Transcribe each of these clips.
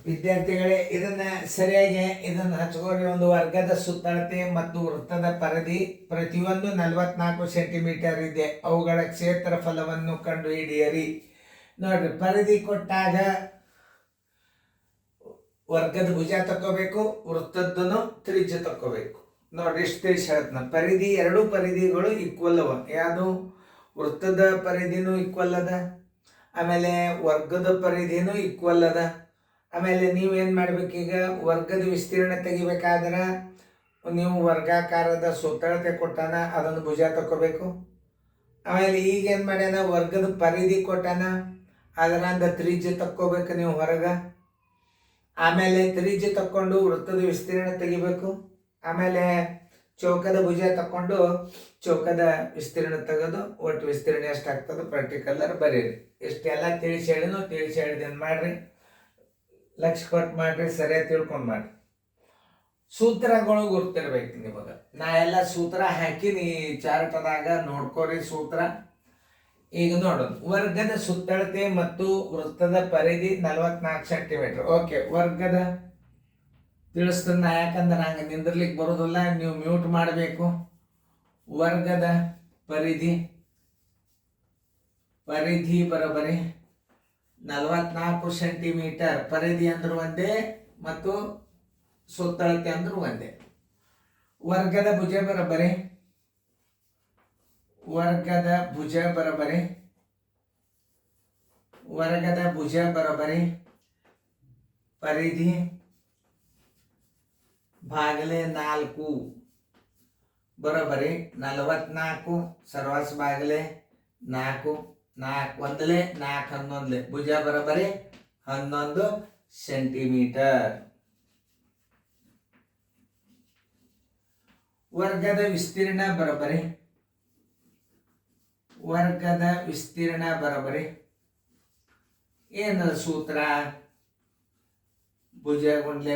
ವಿದ್ಯಾರ್ಥಿಗಳೇ, ಇದನ್ನ ಸರಿಯಾಗಿ ಇದನ್ನು ಹಚ್ಕೋರಿ. ಒಂದು ವರ್ಗದ ಸುತ್ತಳತೆ ಮತ್ತು ವೃತ್ತದ ಪರಿಧಿ ಪ್ರತಿಯೊಂದು 44 ಸೆಂಟಿಮೀಟರ್ ಇದೆ. ಅವುಗಳ ಕ್ಷೇತ್ರಫಲವನ್ನು ಕಂಡು ಹಿಡಿಯಿರಿ. ನೋಡ್ರಿ, ಪರಿಧಿ ಕೊಟ್ಟಾಗ ವರ್ಗದ ಭುಜ ತಕ್ಕೋಬೇಕು, ವೃತ್ತದ್ದನು ತ್ರಿಜ್ಯ ತಕ್ಕೋಬೇಕು. ನೋಡ್ರಿ, ಇಷ್ಟು ತಿಳಿಸಿ ಹೇಳ್ತಾನ. ಪರಿಧಿ, ಎರಡು ಪರಿಧಿಗಳು ಈಕ್ವಲ್ ಅವ. ಯಾವುದು? ವೃತ್ತದ ಪರಿಧಿನೂ ಈಕ್ವಲ್ ಅದ, ಆಮೇಲೆ ವರ್ಗದ ಪರಿಧಿನೂ ಈಕ್ವಲ್ ಅದ. ಆಮೇಲೆ ನೀವೇನು ಮಾಡ್ಬೇಕೀಗ? ವರ್ಗದ ವಿಸ್ತೀರ್ಣ ತೆಗಿಬೇಕಾದ್ರೆ ನೀವು ವರ್ಗಾಕಾರದ ಸುತ್ತಳತೆ ಕೊಟ್ಟಾನ, ಅದೊಂದು ಭುಜ ತಕ್ಕೋಬೇಕು. ಆಮೇಲೆ ಈಗ ಏನು ಮಾಡ್ಯಾನ? ವರ್ಗದ ಪರಿಧಿ ಕೊಟ್ಟಾನ, ಅದರಿಂದ ತ್ರಿಜ್ಯ ತಕ್ಕೋಬೇಕು ನೀವು ಹೊರಗ. ಆಮೇಲೆ ತ್ರಿಜ್ಯ ತಕ್ಕೊಂಡು ವೃತ್ತದ ವಿಸ್ತೀರ್ಣ ತೆಗಿಬೇಕು. ಆಮೇಲೆ ಚೌಕದ ಭುಜ ತಕ್ಕೊಂಡು ಚೌಕದ ವಿಸ್ತೀರ್ಣ ತೆಗೆದು ಒಟ್ಟು ವಿಸ್ತೀರ್ಣ ಎಷ್ಟಾಗ್ತದೆ ಪರ್ಟಿಕ್ಯುಲರ್ ಬರೀರಿ. ಇಷ್ಟೆಲ್ಲ ತಿಳಿಸಿ ಹೇಳಿದ್ದೇನು ಮಾಡ್ರಿ, ಲಕ್ಷ ಕೊಟ್ಟು ಮಾಡ್ರಿ, ಸರಿಯಾಗಿ ತಿಳ್ಕೊಂಡು ಮಾಡ್ರಿ. ಸೂತ್ರಗಳು ಗೊತ್ತಿರ್ಬೇಕು ನಿಮಗೆ. ನಾ ಎಲ್ಲ ಸೂತ್ರ ಹಾಕಿನಿ ಚಾರ್ಟದಾಗ, ನೋಡ್ಕೋರಿ ಸೂತ್ರ. ಈಗ ನೋಡೋದು, ವರ್ಗದ ಸುತ್ತಳತೆ ಮತ್ತು ವೃತ್ತದ ಪರಿಧಿ 44 ಸೆಂಟಿಮೀಟರ್. ಓಕೆ, ವರ್ಗದ ತಿಳಿಸ್ತನ್ನ, ಯಾಕಂದ್ರೆ ನಂಗೆ ನಿಂದಿರ್ಲಿಕ್ಕೆ ಬರೋದಿಲ್ಲ, ನೀವು ಮ್ಯೂಟ್ ಮಾಡಬೇಕು. ವರ್ಗದ ಪರಿಧಿ ಬರೋಬರಿ 44 ಸೆಂಟಿಮೀಟರ್. ಪರಿಧಿ ಅಂದ್ರೂ ಒಂದೇ ಮತ್ತು ಸುತ್ತಳತೆ ಅಂದ್ರೂ ಒಂದೇ. ವರ್ಗದ ಭುಜ ಬರೋಬರಿ ಪರಿಧಿ ಭಾಗಲೆ 4 ಬರೋಬರಿ 44 ಸರ್ವಾಸ ಭಾಗಲೆ 4 ಒಂದಲೇ 4 11 ಭುಜ ಬರೋಬರಿ 11 ಸೆಂಟಿಮೀಟರ್. ವರ್ಗದ ವಿಸ್ತೀರ್ಣ ಬರೋಬರಿ ಏನದ ಸೂತ್ರ? ಭುಜ ಗುಂಡ್ಲೆ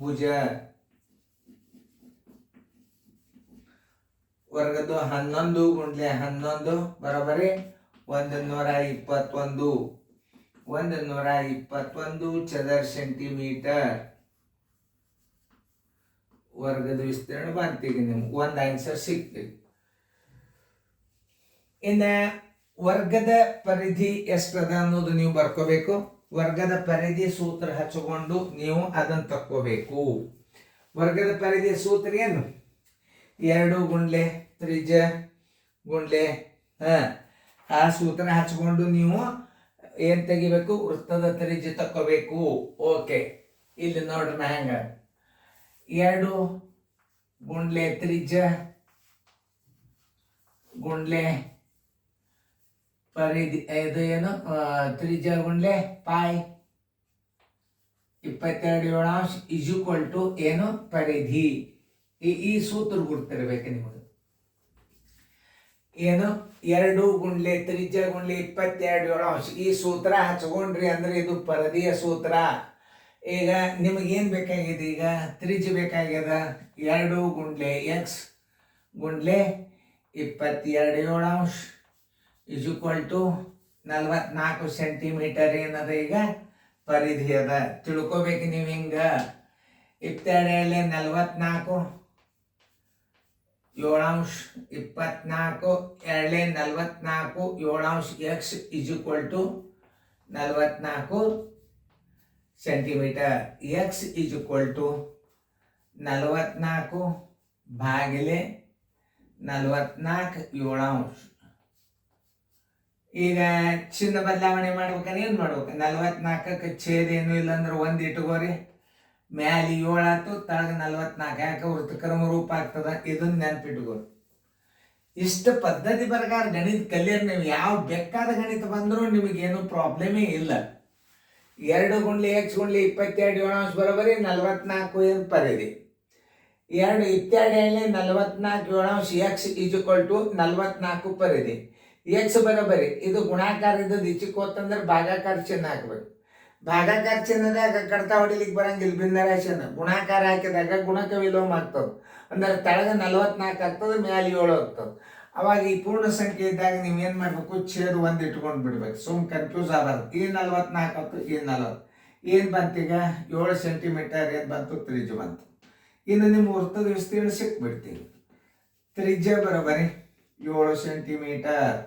ಭುಜ ವರ್ಗದ್ದು 11 ಗುಂಡ್ಲೆ 11 ಬರೋಬರಿ 121 ಚದರ ಸೆಂಟಿಮೀಟರ್. ವರ್ಗದ ವಿಸ್ತೀರ್ಣ ಬಂತೀಗ ನಿಮ್ಗೆ ಒಂದು ಆನ್ಸರ್ ಸಿಗ್ತೀವಿ. ಇನ್ನು ವರ್ಗದ ಪರಿಧಿ ಎಷ್ಟದ ಅನ್ನೋದು ನೀವು ಬರ್ಕೋಬೇಕು. ವರ್ಗದ ಪರಿಧಿ ಸೂತ್ರ ಹಚ್ಚಿಕೊಂಡು ನೀವು ಅದನ್ನು ತಕ್ಕೋಬೇಕು. ವರ್ಗದ ಪರಿಧಿ ಸೂತ್ರ ಏನು? 2 ಗುಂಡ್ಲೆ ತ್ರಿಜ್ಯ ಗುಂಡ್ಲೆ ಆ ಸೂತ್ರ ಹಚ್ಕೊಂಡು ನೀವು ಏನು ತೆಗಿಬೇಕು? ವೃತ್ತದ ತ್ರಿಜ್ಯ ತಕ್ಕೋಬೇಕು. ಓಕೆ, ಇಲ್ಲಿ ನೋಡ್ರಿ ನಾ ಹೆಂಗ 2 ಗುಂಡ್ಲೆ ತ್ರಿಜ್ಯ ಗುಂಡ್ಲೆ ಪರಿಧಿ, ಇದು ಏನು? ತ್ರಿಜ್ಯ ಗುಂಡ್ಲೆ ಪಾಯ್ 22 ಈಕ್ವಲ್ ಟು ಏನು? ಪರಿಧಿ. ಈ ಸೂತ್ರ ಗುರ್ತಿರ್ಬೇಕು ನಿಮಗೆ. ಏನು? 2 ಗುಂಡ್ಲೆ ತ್ರಿಜ್ಯ ಗುಂಡ್ಲೆ 22 ಈ ಸೂತ್ರ ಹಚ್ಕೊಂಡ್ರಿ ಅಂದ್ರೆ ಇದು ಪರಿಧಿಯ ಸೂತ್ರ. ಈಗ ನಿಮಗೇನು ಬೇಕಾಗಿದೆ? ಈಗ ತ್ರಿಜ್ಯ ಬೇಕಾಗ್ಯದ. 2 ಗುಂಡ್ಲೆ ಎಕ್ಸ್ ಗುಂಡ್ಲೆ 22 ಈಕ್ವಲ್ ಟು 44 ಸೆಂಟಿಮೀಟರ್ ಏನದ? ಈಗ ಪರಿಧಿ ಅದ. ತಿಳ್ಕೊಬೇಕು ನೀವು ಹಿಂಗ. 22 44 7 24 2 44 7 x equal to 44 centimetre. X equal to 44 ಭಾಗಿಲೆ 44 7. ಈಗ ಚಿನ್ನ ಬದಲಾವಣೆ ಮಾಡ್ಬೇಕಂದ್ರೆ ಏನು ಮಾಡ್ಬೇಕು? 44ಕ್ಕೆ ಛೇದ ಏನು ಇಲ್ಲ ಅಂದ್ರೆ 1 ಇಟ್ಕೋರಿ. ಮ್ಯಾಲೆ 7 ಆಯ್ತು, ತಳಗ 44. ಯಾಕೆ? ವೃತ್ತಕರ್ಮ ರೂಪ ಆಗ್ತದ. ಇದನ್ನ ನೆನಪಿಟ್ಕೋರಿ. ಇಷ್ಟು ಪದ್ಧತಿ ಪ್ರಕಾರ ಗಣಿತ ಕಲಿಯೋರು ನೀವು. ಯಾವ ಬೇಕಾದ ಗಣಿತ ಬಂದರೂ ನಿಮಗೇನು ಪ್ರಾಬ್ಲಮೇ ಇಲ್ಲ. 2 ಗುಂಡ್ಲೆ ಎಕ್ಸ್ ಗುಂಡ್ಲೆ 22 7 ಬರೋಬರಿ 44 ಏನು ಪರಿಧಿ. 2 22 44 7 ಎಕ್ಸ್ ಈಕ್ವಲ್ ಟು 44 ಪರಿಧಿ. ಎಕ್ಸ್ ಬರೋಬರಿ ಇದು ಗುಣಾಕಾರ ಇದ್ದದ್ದು ಈಚೆಗೆ ಹೋತಂದ್ರೆ ಭಾಗಾಕಾರ ಚಿಹ್ನೆ ಹಾಕ್ಬೇಕು. ಭಾಗಾಕಾರ ಚಿಹ್ನದಾಗ ಕಡ್ತಾ ಹೊಡಿಲಿಕ್ಕೆ ಬರಂಗಿಲ್ಲ. ಭಿನ್ನರಾಶಿನ ಗುಣಾಕಾರ ಹಾಕಿದಾಗ ಗುಣಕ ವಿಲೋಮ ಆಗ್ತದೆ. ಅಂದ್ರೆ ತಳಗ 44 ಆಗ್ತದೆ, ಮ್ಯಾಲೆ 7 ಆಗ್ತದೆ. ಅವಾಗ ಈ ಪೂರ್ಣ ಸಂಖ್ಯೆ ಇದ್ದಾಗ ನೀವು ಏನು ಮಾಡಬೇಕು, ಛೇದ ಒಂದು ಇಟ್ಕೊಂಡು ಬಿಡ್ಬೇಕು, ಸುಮ್ ಕನ್ಫ್ಯೂಸ್ ಆಗಬಾರ್ದು. ಈ 44 ಆಯ್ತು, ಈ 40 ಏನು ಬಂತೀಗ 7 ಸೆಂಟಿಮೀಟರ್ ಏನು ಬಂತು, ತ್ರಿಜ್ಯ ಬಂತು. ಇನ್ನು ನಿಮ್ಮ ವೃತ್ತದ ವಿಸ್ತೀರ್ಣ ಸಿಕ್ಬಿಡ್ತೀವಿ. ತ್ರಿಜ್ಯ ಬರೋಬರಿ 7 ಸೆಂಟಿಮೀಟರ್,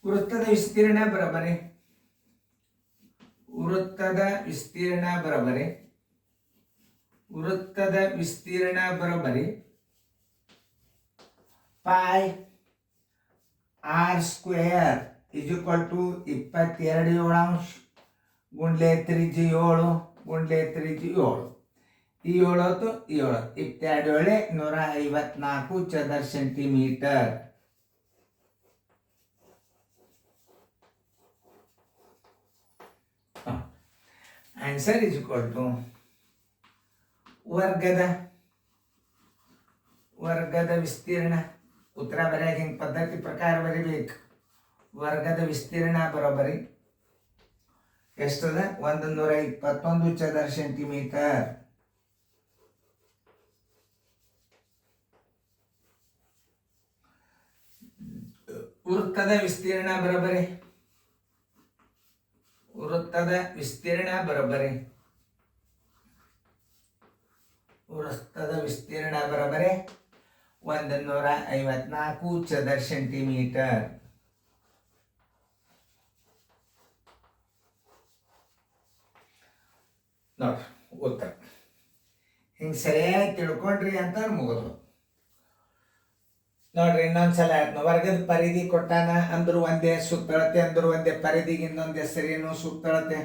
ವೃತ್ತದ ವಿಸ್ತೀರ್ಣ ಬರೋಬರಿ ಪೈ ಆರ್ ಸ್ಕ್ವೇರ್ ಇಜುಕಲ್ ಟು 22 ಗುಂಡ್ಲೆ ತ್ರಿಜ್ಯ 7 ಗುಂಡ್ಲೆ ತ್ರಿಜ್ಯ 7. ಈ 7 ಹೊತ್ತು 7 22 154 ಚದರ centimetre. Answer is equal to ವರ್ಗದ ವಿಸ್ತೀರ್ಣ. ಉತ್ತರ ಬರೆಯಾಗ ಹಿಂಗೆ ಪದ್ಧತಿ ಪ್ರಕಾರ ಬರೀಬೇಕು. ವರ್ಗದ ವಿಸ್ತೀರ್ಣ ಬರೋಬರಿ ಎಷ್ಟದ, 121 ಚದರ ಸೆಂಟಿಮೀಟರ್. ವೃತ್ತದ ವಿಸ್ತೀರ್ಣ ಬರೋಬರಿ 154 ಚದರ ಸೆಂಟಿಮೀಟರ್. ನೋಡ್ರಿ ಉತ್ತರ ಹಿಂಗೆ ಸರಿಯಾಗಿ ತಿಳ್ಕೊಂಡ್ರಿ ಅಂತ ಮುಗಿದು. ನೋಡ್ರಿ ಇನ್ನೊಂದ್ಸಲ ವರ್ಗದ ಪರಿಧಿ ಕೊಟ್ಟಾನ ಅಂದ್ರು ಒಂದೇ, ಸುತ್ತಳತೆ ಅಂದ್ರು ಒಂದೇ, ಪರಿಧಿಗೆ ಇನ್ನೊಂದು ಹೆಸರೇನು, ಸುತ್ತಳತೆ.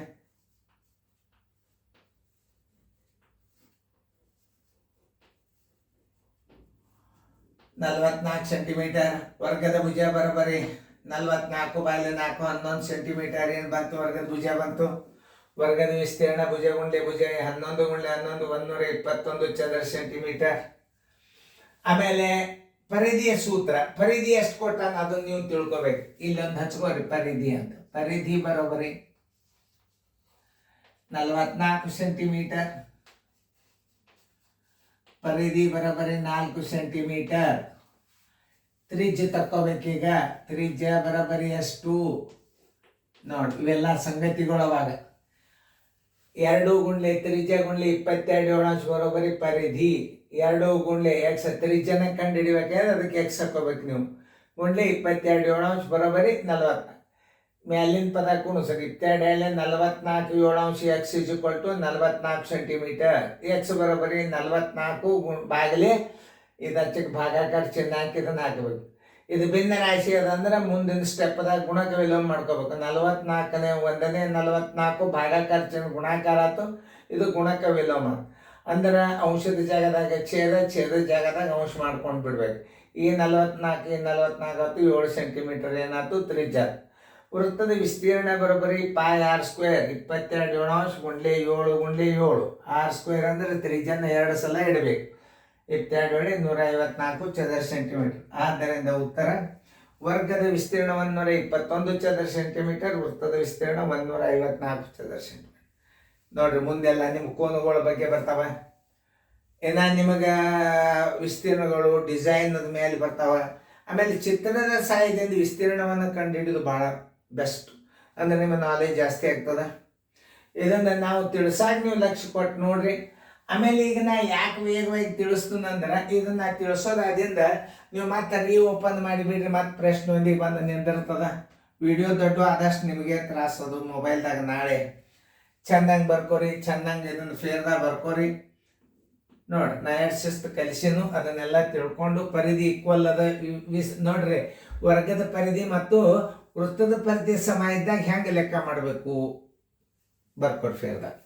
ನಲವತ್ನಾಲ್ಕು ಸೆಂಟಿಮೀಟರ್. ವರ್ಗದ ಭುಜ ಬರೋಬರಿ 44/4 11 ಸೆಂಟಿಮೀಟರ್. ಏನು ಬಂತು, ವರ್ಗದ ಭುಜ ಬಂತು. ವರ್ಗದ ವಿಸ್ತೀರ್ಣ ಭುಜ ಗುಂಡ್ಲೆ ಭುಜ 11 × 11 121 ಚದರ ಸೆಂಟಿಮೀಟರ್. ಆಮೇಲೆ ಪರಿಧಿಯ ಸೂತ್ರ, ಪರಿಧಿ ಎಷ್ಟು ಕೊಟ್ಟಾನ ಅದನ್ನು ನೀವು ತಿಳ್ಕೊಬೇಕು. ಇಲ್ಲೊಂದು ಹಚ್ಕೋರಿ ಪರಿಧಿ ಅಂತ. ಪರಿಧಿ ಬರೋಬರಿ 44 ಸೆಂಟಿಮೀಟರ್, ಪರಿಧಿ ಬರೋಬರಿ 4 ಸೆಂಟಿಮೀಟರ್. ತ್ರಿಜ್ಯ ತಕ್ಕೋಬೇಕೀಗ. ತ್ರಿಜ್ಯ ಬರೋಬರಿ ಎಷ್ಟು ನೋಡಿ, ಇವೆಲ್ಲ ಸಂಗತಿಗಳವಾಗ. 2 ಗುಂಡ್ಲೆ ತ್ರಿಜ್ಯ ಗುಂಡ್ಲೆ 22 ಬರೋಬರಿ ಪರಿಧಿ. 2 ಗುಂಡ್ಲೆ ಎಕ್ಸ್, ತ್ರಿಜ್ಯನ ಕಂಡು ಹಿಡಿಬೇಕಾದ್ರೆ ಅದಕ್ಕೆ ಎಕ್ಸ್ ಹಾಕೋಬೇಕು ನೀವು. ಗುಂಡ್ಲೆ 22 ಬರೋಬರಿ 40. ಮೇಲಿನ ಪದ ಕುಣಿಸ್ರಿ. 22 44 7 ಎಕ್ಸ್ ಇಜುಕಲ್ ಟು 44 ಸೆಂಟಿಮೀಟರ್. ಎಕ್ಸ್ ಬರೋಬರಿ 44 ಬಾಗಿಲೆ ಇದು ಹಚ್ಚಕ್ಕೆ ಭಾಗಾಕಾರ ಚಿಹ್ನೆ ಹಾಕಿ ಇದನ್ನ ಹಾಕಬೇಕು. ಇದು ಭಿನ್ನ ರಾಶಿ ಅದಂದ್ರೆ ಮುಂದಿನ ಸ್ಟೆಪ್ದಾಗ ಗುಣಕ ವಿಲೋಮ ಮಾಡ್ಕೋಬೇಕು. 44ನೇ 1ನೇ 44 ಭಾಗಾಕಾರ ಚಿಹ್ನೆ ಗುಣಾಕಾರ ಆಯ್ತು, ಇದು ಗುಣಕ ವಿಲೋಮ. ಅಂದ್ರೆ ಅಂಶದ ಜಾಗದಾಗ ಛೇದ, ಛೇದ ಜಾಗದಾಗ ಅಂಶ ಮಾಡ್ಕೊಂಡು ಬಿಡ್ಬೇಕು. ಈ 44 ಆಯ್ತು, 7 ಸೆಂಟಿಮೀಟರ್ ಏನಾಯ್ತು ತ್ರಿಜ್ಯ. ವೃತ್ತದ ವಿಸ್ತೀರ್ಣ ಬರೋಬರಿ ಪೈ ಆರ್ ಸ್ಕ್ವೇರ್ 22 ಗುಂಡ್ಲೆ 7 ಗುಂಡ್ಲೆ 7. ಆರ್ ಸ್ಕ್ವೇರ್ ಅಂದ್ರೆ ತ್ರಿಜ್ಯನ 2 ಸಲ ಇಡಬೇಕು. 22 154 ಚದರ ಸೆಂಟಿಮೀಟರ್. ಆದ್ದರಿಂದ ಉತ್ತರ ವರ್ಗದ ವಿಸ್ತೀರ್ಣ 121 ಚದರ ಸೆಂಟಿಮೀಟರ್, ವೃತ್ತದ ವಿಸ್ತೀರ್ಣ 154 ಚದರ ಸೆಂಟಿಮೀಟರ್. ನೋಡ್ರಿ ಮುಂದೆಲ್ಲ ನಿಮ್ಮ ಕೋನಗಳ ಬಗ್ಗೆ ಬರ್ತಾವ. ನಿಮಗೆ ವಿಸ್ತೀರ್ಣಗಳು ಡಿಸೈನದ ಮೇಲೆ ಬರ್ತಾವ. ಆಮೇಲೆ ಚಿತ್ರದ ಸಹಾಯದಿಂದ ವಿಸ್ತೀರ್ಣವನ್ನು ಕಂಡುಹಿಡಿದು ಭಾಳ ಬೆಸ್ಟ್. ಅಂದ್ರೆ ನಿಮ್ಮ ನಾಲೆಜ್ ಜಾಸ್ತಿ ಆಗ್ತದೆ. ಇದನ್ನು ನಾವು ತಿಳಿಸಾಗ ನೀವು ಲಕ್ಷ್ಯ ಕೊಟ್ಟು ನೋಡ್ರಿ. ಆಮೇಲೆ ಈಗ ನಾ ಯಾಕೆ ವೇಗವಾಗಿ ತಿಳಿಸ್ತೇನಂದ್ರೆ ಇದನ್ನ ತಿಳಿಸೋದ್ರಿಂದ ನೀವು ಮತ್ತೆ ಓಪನ್ ಮಾಡಿಬಿಡ್ರಿ, ಮತ್ತೆ ಪ್ರಶ್ನೆ ಒಂದಿಗೆ ಬಂದು ನಿಂದಿರ್ತದ. ವಿಡಿಯೋ ದೊಡ್ಡ ಆದಷ್ಟು ನಿಮಗೆ ತ್ರಾಸದು. ಮೊಬೈಲ್ದಾಗ ನಾಳೆ ಚಂದಂಗೆ ಬರ್ಕೋರಿ, ಚಂದಂಗೆ ಇದನ್ನು ಫೇರ್ದಾಗ ಬರ್ಕೋರಿ. ನೋಡ್ರಿ ನಾ ಎರಡು ಶಿಸ್ತು ಕಲಿಸಿನು, ಅದನ್ನೆಲ್ಲ ತಿಳ್ಕೊಂಡು ಪರಿಧಿ ಈಕ್ವಲ್ ಅದ ನೋಡ್ರಿ. ವರ್ಗದ ಪರಿಧಿ ಮತ್ತು ವೃತ್ತದ ಪರಿಧಿ ಸಮ ಇದ್ದಾಗ ಹೆಂಗೆ ಲೆಕ್ಕ ಮಾಡಬೇಕು ಬರ್ಕೊಡಿ ಫೇರ್ದಾಗ.